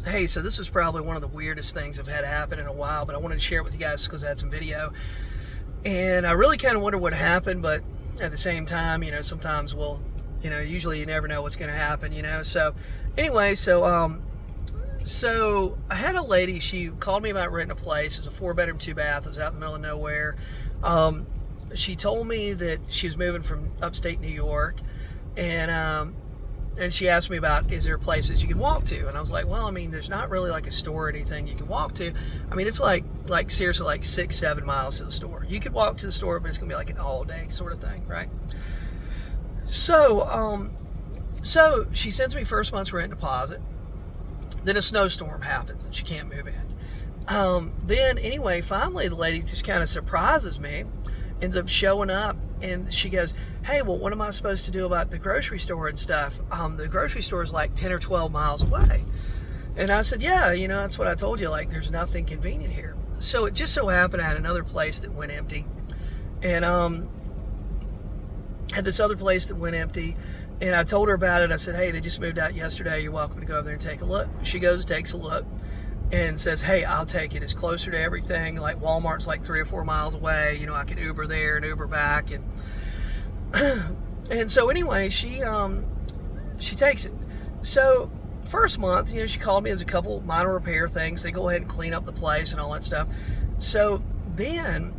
Hey, so this was probably one of the weirdest things I've had happen in a while, but I wanted to share it with you guys because I had some video. And I really kind of wonder what happened, but at the same time, sometimes usually you never know what's going to happen. So anyway, so I had a lady, she called me about renting a place. It was a 4-bedroom, 2-bath. It was out in the middle of nowhere. She told me that she was moving from upstate New York, and she asked me about, is there places you can walk to? And I was like, well, I mean, there's not really like a store or anything you can walk to. I mean, it's like seriously like 6-7 miles to the store. You could walk to the store, but it's gonna be like an all day sort of thing, right? So she sends me first month's rent deposit. Then a snowstorm happens and she can't move in. Then anyway, finally the lady just kind of surprises me, ends up showing up, and she goes, hey, well, what am I supposed to do about the grocery store and stuff? The grocery store is like 10 or 12 miles away. And I said, yeah, that's what I told you. Like, there's nothing convenient here. So it just so happened I had another place that went empty. And had this other place that went empty. And I told her about it. I said, hey, they just moved out yesterday. You're welcome to go over there and take a look. She goes, takes a look, and says, hey, I'll take it. It's closer to everything. Like, Walmart's like 3 or 4 miles away. I can Uber there and Uber back. And so anyway, she takes it. So first month, she called me as a couple minor repair things. They go ahead and clean up the place and all that stuff. So then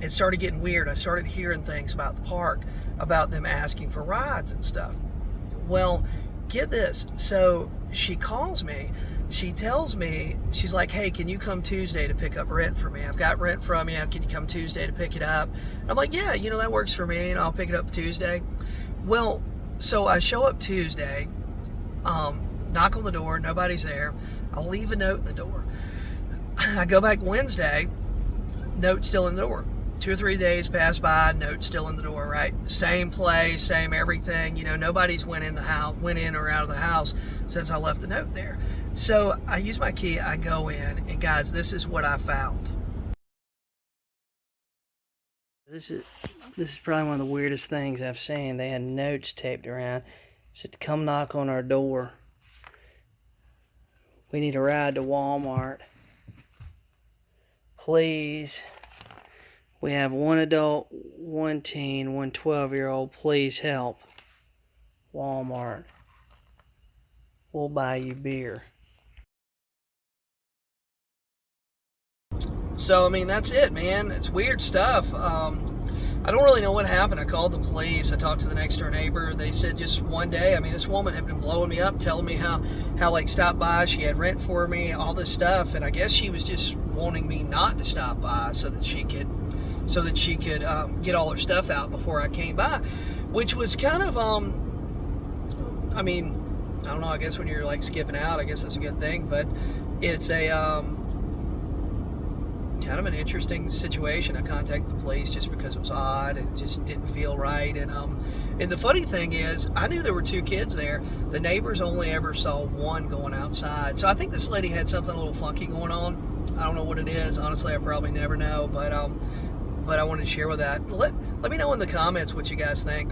it started getting weird. I started hearing things about the park, about them asking for rides and stuff. Well, get this. So she calls me. She tells me, she's like, hey, can you come Tuesday to pick up rent for me? I've got rent from you. Can you come Tuesday to pick it up? I'm like, yeah, that works for me, and I'll pick it up Tuesday. Well, so I show up Tuesday, knock on the door, nobody's there. I'll leave a note in the door. I go back Wednesday, note still in the door. 2 or 3 days pass by, note still in the door, right? Same place, same everything. Nobody's went in or out of the house since I left the note there. So I use my key, I go in, and guys, this is what I found. This is probably one of the weirdest things I've seen. They had notes taped around. It said, come knock on our door. We need a ride to Walmart. Please. We have 1 adult, 1 teen, 1 12-year-old. Please help. Walmart. We'll buy you beer. So, I mean, that's it, man. It's weird stuff. I don't really know what happened. I called the police. I talked to the next door neighbor. They said just one day, I mean, this woman had been blowing me up, telling me how like, stopped by. She had rent for me, all this stuff. And I guess she was just wanting me not to stop by so that she could get all her stuff out before I came by, which was kind of, I mean, I don't know, I guess when you're like skipping out, I guess that's a good thing, but it's a, kind of an interesting situation. I contacted the police just because it was odd and it just didn't feel right. And the funny thing is, I knew there were 2 kids there. The neighbors only ever saw 1 going outside. So I think this lady had something a little funky going on. I don't know what it is. Honestly, I probably never know, but I wanted to share with that. Let me know in the comments what you guys think.